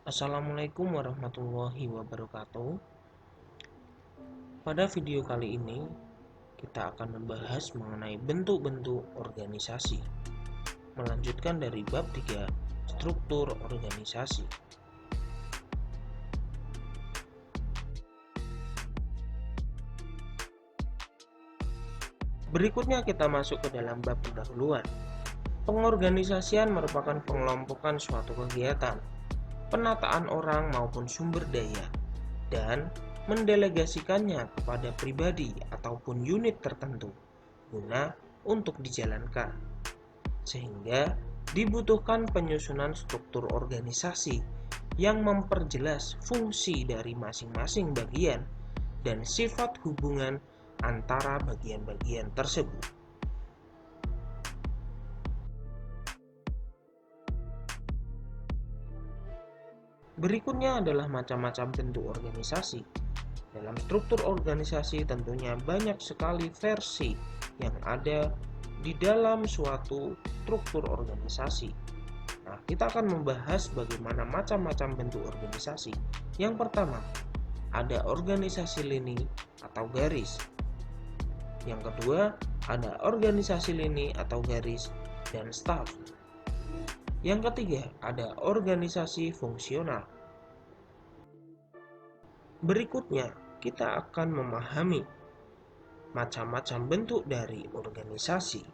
Assalamualaikum warahmatullahi wabarakatuh. Pada video kali ini kita akan membahas mengenai bentuk-bentuk organisasi. Melanjutkan dari bab 3, struktur organisasi. Berikutnya kita masuk ke dalam bab pendahuluan. Pengorganisasian merupakan pengelompokan suatu kegiatan, penataan orang maupun sumber daya, dan mendelegasikannya kepada pribadi ataupun unit tertentu guna untuk dijalankan. Sehingga dibutuhkan penyusunan struktur organisasi yang memperjelas fungsi dari masing-masing bagian dan sifat hubungan antara bagian-bagian tersebut. Berikutnya adalah macam-macam bentuk organisasi. Dalam struktur organisasi tentunya banyak sekali versi yang ada di dalam suatu struktur organisasi. Nah, kita akan membahas bagaimana macam-macam bentuk organisasi. Yang pertama, ada organisasi lini atau garis. Yang kedua, ada organisasi lini atau garis dan staf. Yang ketiga, ada organisasi fungsional. Berikutnya, kita akan memahami macam-macam bentuk dari organisasi.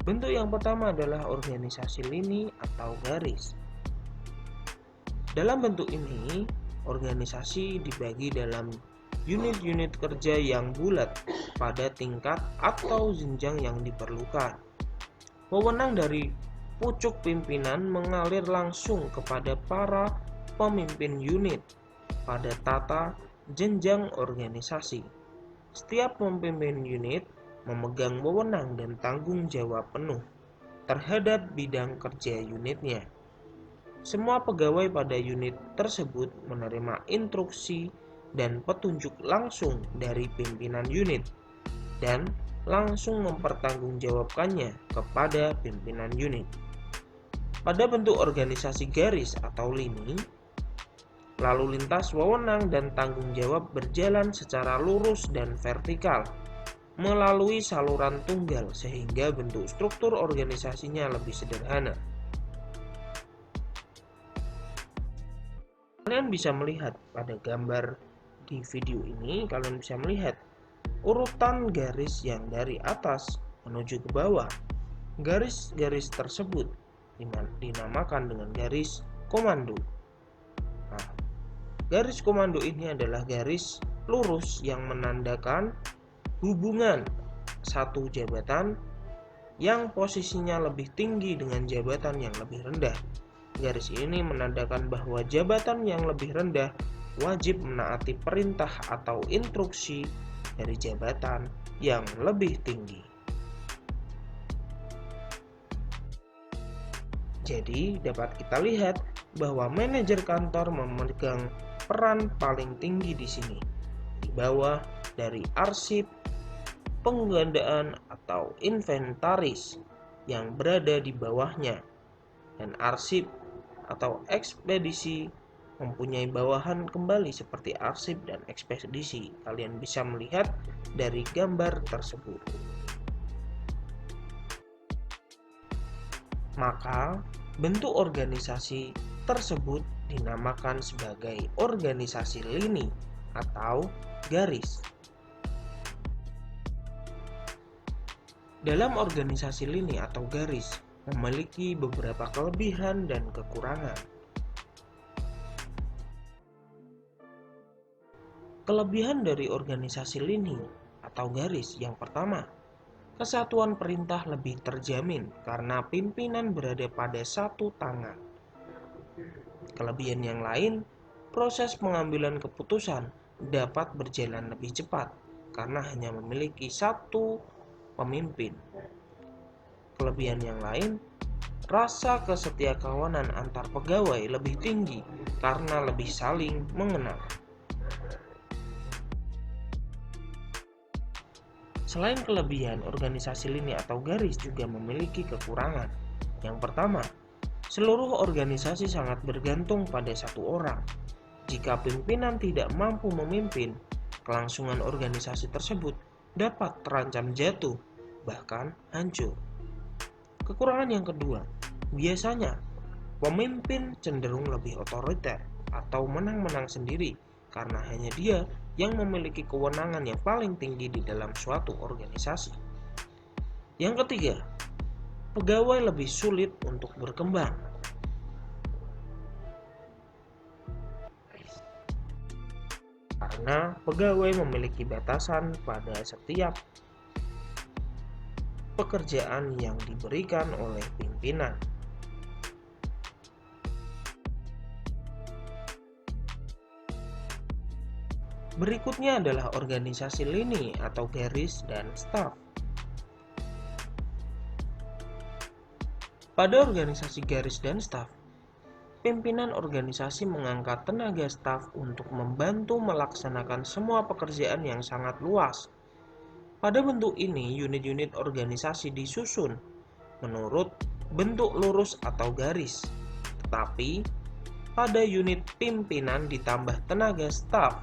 Bentuk yang pertama adalah organisasi lini atau garis. Dalam bentuk ini, organisasi dibagi dalam unit-unit kerja yang bulat pada tingkat atau jenjang yang diperlukan. Wewenang dari pucuk pimpinan mengalir langsung kepada para pemimpin unit pada tata jenjang organisasi. Setiap pemimpin unit memegang wewenang dan tanggung jawab penuh terhadap bidang kerja unitnya. Semua pegawai pada unit tersebut menerima instruksi dan petunjuk langsung dari pimpinan unit dan langsung mempertanggungjawabkannya kepada pimpinan unit. Pada bentuk organisasi garis atau lini, lalu lintas wewenang dan tanggung jawab berjalan secara lurus dan vertikal melalui saluran tunggal sehingga bentuk struktur organisasinya lebih sederhana. Kalian bisa melihat pada gambar di video ini, kalian bisa melihat urutan garis yang dari atas menuju ke bawah. Garis-garis tersebut dinamakan dengan garis komando. Nah, garis komando ini adalah garis lurus yang menandakan hubungan satu jabatan yang posisinya lebih tinggi dengan jabatan yang lebih rendah. Garis ini menandakan bahwa jabatan yang lebih rendah wajib menaati perintah atau instruksi dari jabatan yang lebih tinggi. Jadi dapat kita lihat bahwa manajer kantor memegang peran paling tinggi di sini, di bawah dari arsip, penggandaan atau inventaris yang berada di bawahnya, dan arsip atau ekspedisi mempunyai bawahan kembali seperti arsip dan ekspedisi. Kalian bisa melihat dari gambar tersebut. Maka bentuk organisasi tersebut dinamakan sebagai organisasi lini atau garis. Dalam organisasi lini atau garis memiliki beberapa kelebihan dan kekurangan. Kelebihan dari organisasi lini atau garis yang pertama, kesatuan perintah lebih terjamin karena pimpinan berada pada satu tangan. Kelebihan yang lain, proses pengambilan keputusan dapat berjalan lebih cepat karena hanya memiliki satu pemimpin. Kelebihan yang lain, rasa kesetiakawanan antar pegawai lebih tinggi karena lebih saling mengenal. Selain kelebihan, organisasi lini atau garis juga memiliki kekurangan. Yang pertama, seluruh organisasi sangat bergantung pada satu orang. Jika pimpinan tidak mampu memimpin, kelangsungan organisasi tersebut dapat terancam jatuh, bahkan hancur. Kekurangan yang kedua, biasanya pemimpin cenderung lebih otoriter atau menang-menang sendiri karena hanya dia yang memiliki kewenangan yang paling tinggi di dalam suatu organisasi. Yang ketiga, pegawai lebih sulit untuk berkembang. Karena pegawai memiliki batasan pada setiap pekerjaan yang diberikan oleh pimpinan. Berikutnya adalah organisasi lini atau garis dan staf. Pada organisasi garis dan staf, pimpinan organisasi mengangkat tenaga staf untuk membantu melaksanakan semua pekerjaan yang sangat luas. Pada bentuk ini, unit-unit organisasi disusun menurut bentuk lurus atau garis. Tetapi, pada unit pimpinan ditambah tenaga staf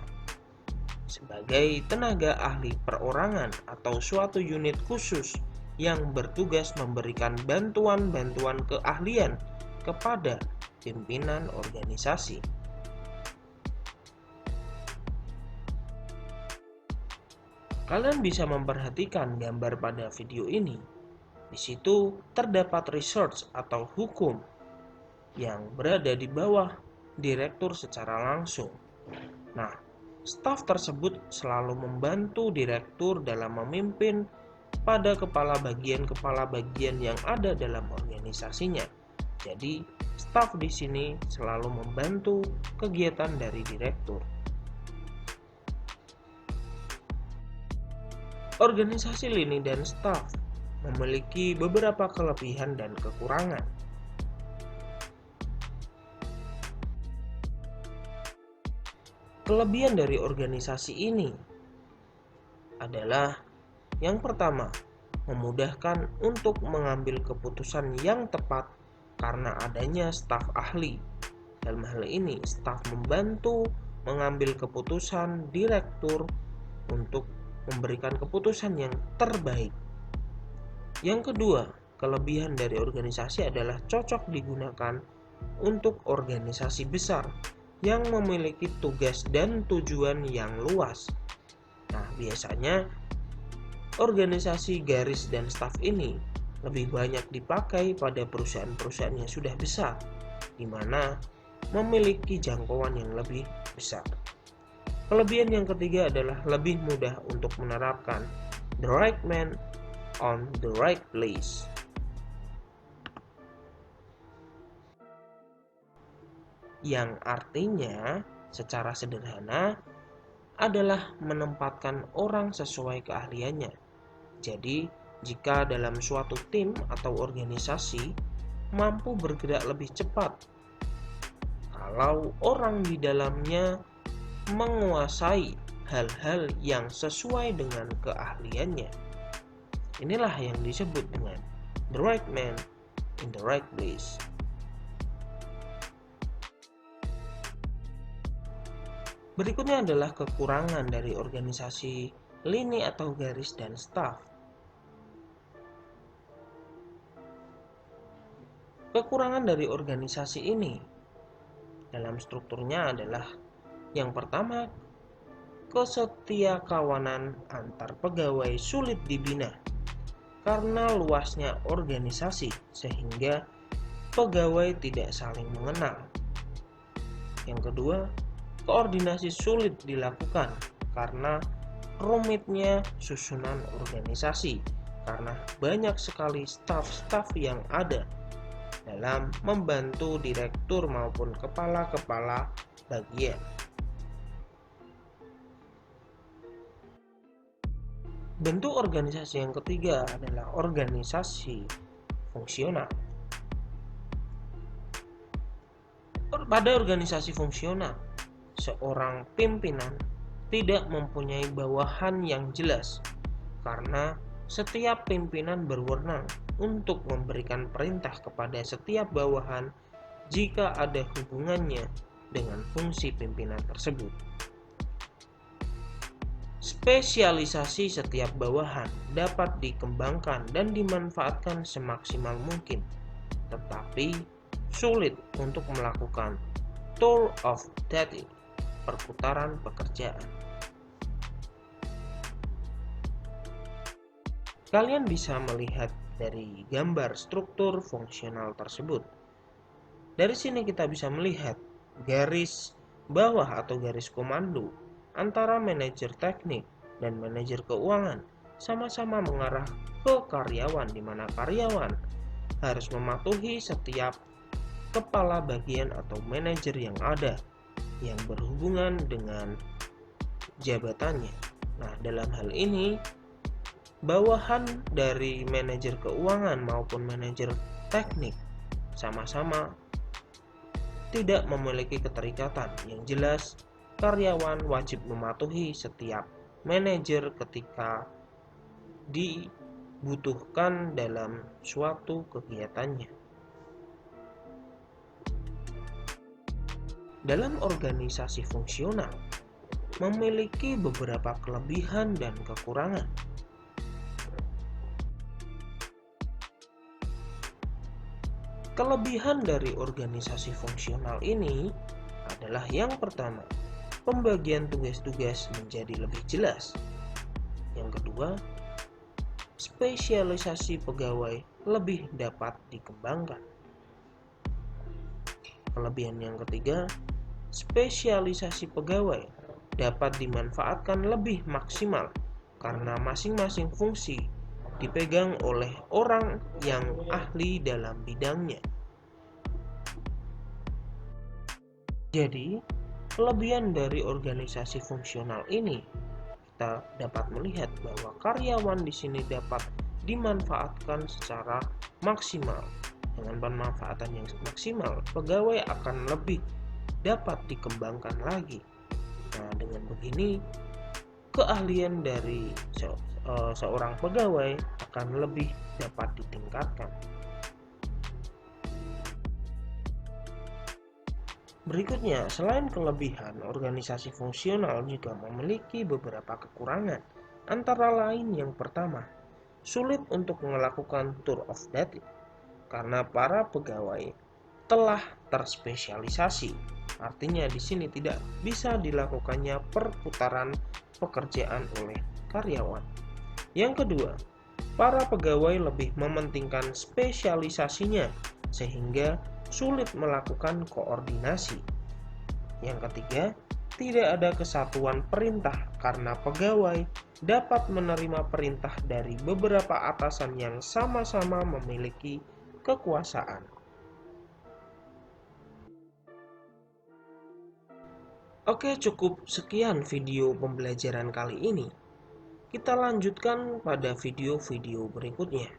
sebagai tenaga ahli perorangan atau suatu unit khusus yang bertugas memberikan bantuan-bantuan keahlian kepada pimpinan organisasi. Kalian bisa memperhatikan gambar pada video ini. Di situ terdapat research atau hukum yang berada di bawah direktur secara langsung. Nah, staf tersebut selalu membantu direktur dalam memimpin pada kepala bagian yang ada dalam organisasinya. Jadi, staf di sini selalu membantu kegiatan dari direktur. Organisasi lini dan staf memiliki beberapa kelebihan dan kekurangan. Kelebihan dari organisasi ini adalah yang pertama, memudahkan untuk mengambil keputusan yang tepat karena adanya staf ahli. Dalam hal ini, staf membantu mengambil keputusan direktur untuk memberikan keputusan yang terbaik. Yang kedua, kelebihan dari organisasi adalah cocok digunakan untuk organisasi besar yang memiliki tugas dan tujuan yang luas. Nah, biasanya organisasi garis dan staf ini lebih banyak dipakai pada perusahaan-perusahaan yang sudah besar, di mana memiliki jangkauan yang lebih besar. Kelebihan yang ketiga adalah lebih mudah untuk menerapkan the right man on the right place. Yang artinya secara sederhana adalah menempatkan orang sesuai keahliannya. Jadi, jika dalam suatu tim atau organisasi mampu bergerak lebih cepat, kalau orang di dalamnya menguasai hal-hal yang sesuai dengan keahliannya. Inilah yang disebut dengan the right man in the right place. Berikutnya adalah kekurangan dari organisasi lini atau garis dan staf. Kekurangan dari organisasi ini dalam strukturnya adalah yang pertama, kesetiakawanan antar pegawai sulit dibina karena luasnya organisasi sehingga pegawai tidak saling mengenal. Yang kedua, koordinasi sulit dilakukan karena rumitnya susunan organisasi karena banyak sekali staf-staf yang ada dalam membantu direktur maupun kepala-kepala bagian. Bentuk organisasi yang ketiga adalah organisasi fungsional. Pada organisasi fungsional, seorang pimpinan tidak mempunyai bawahan yang jelas karena Setiap pimpinan berwenang untuk memberikan perintah kepada setiap bawahan jika ada hubungannya dengan fungsi pimpinan tersebut. Spesialisasi setiap bawahan dapat dikembangkan dan dimanfaatkan semaksimal mungkin, tetapi sulit untuk melakukan tour of duty, perputaran pekerjaan. Kalian bisa melihat dari gambar struktur fungsional tersebut. Dari sini kita bisa melihat garis bawah atau garis komando antara manajer teknik dan manajer keuangan sama-sama mengarah ke karyawan, di mana karyawan harus mematuhi setiap kepala bagian atau manajer yang ada yang berhubungan dengan jabatannya. Nah, dalam hal ini bawahan dari manajer keuangan maupun manajer teknik sama-sama tidak memiliki keterikatan. Yang jelas, karyawan wajib mematuhi setiap manajer ketika dibutuhkan dalam suatu kegiatannya. Dalam organisasi fungsional memiliki beberapa kelebihan dan kekurangan. Kelebihan dari organisasi fungsional ini adalah yang pertama, pembagian tugas-tugas menjadi lebih jelas. Yang kedua, spesialisasi pegawai lebih dapat dikembangkan. Kelebihan yang ketiga, spesialisasi pegawai dapat dimanfaatkan lebih maksimal karena masing-masing fungsi dipegang oleh orang yang ahli dalam bidangnya. Jadi, kelebihan dari organisasi fungsional ini kita dapat melihat bahwa karyawan di sini dapat dimanfaatkan secara maksimal. Dengan pemanfaatan yang maksimal, pegawai akan lebih dapat dikembangkan lagi. Nah, dengan begini, keahlian dari seorang pegawai akan lebih dapat ditingkatkan. Berikutnya, selain kelebihan, organisasi fungsional juga memiliki beberapa kekurangan. Antara lain yang pertama, sulit untuk melakukan tour of duty karena para pegawai telah terspesialisasi. Artinya di sini tidak bisa dilakukannya perputaran pekerjaan oleh karyawan. Yang kedua, para pegawai lebih mementingkan spesialisasinya sehingga sulit melakukan koordinasi. Yang ketiga, tidak ada kesatuan perintah karena pegawai dapat menerima perintah dari beberapa atasan yang sama-sama memiliki kekuasaan. Oke, cukup sekian video pembelajaran kali ini. Kita lanjutkan pada video-video berikutnya.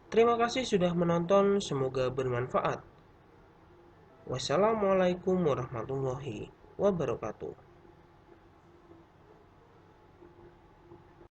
Terima kasih sudah menonton, semoga bermanfaat. Wassalamualaikum warahmatullahi wabarakatuh.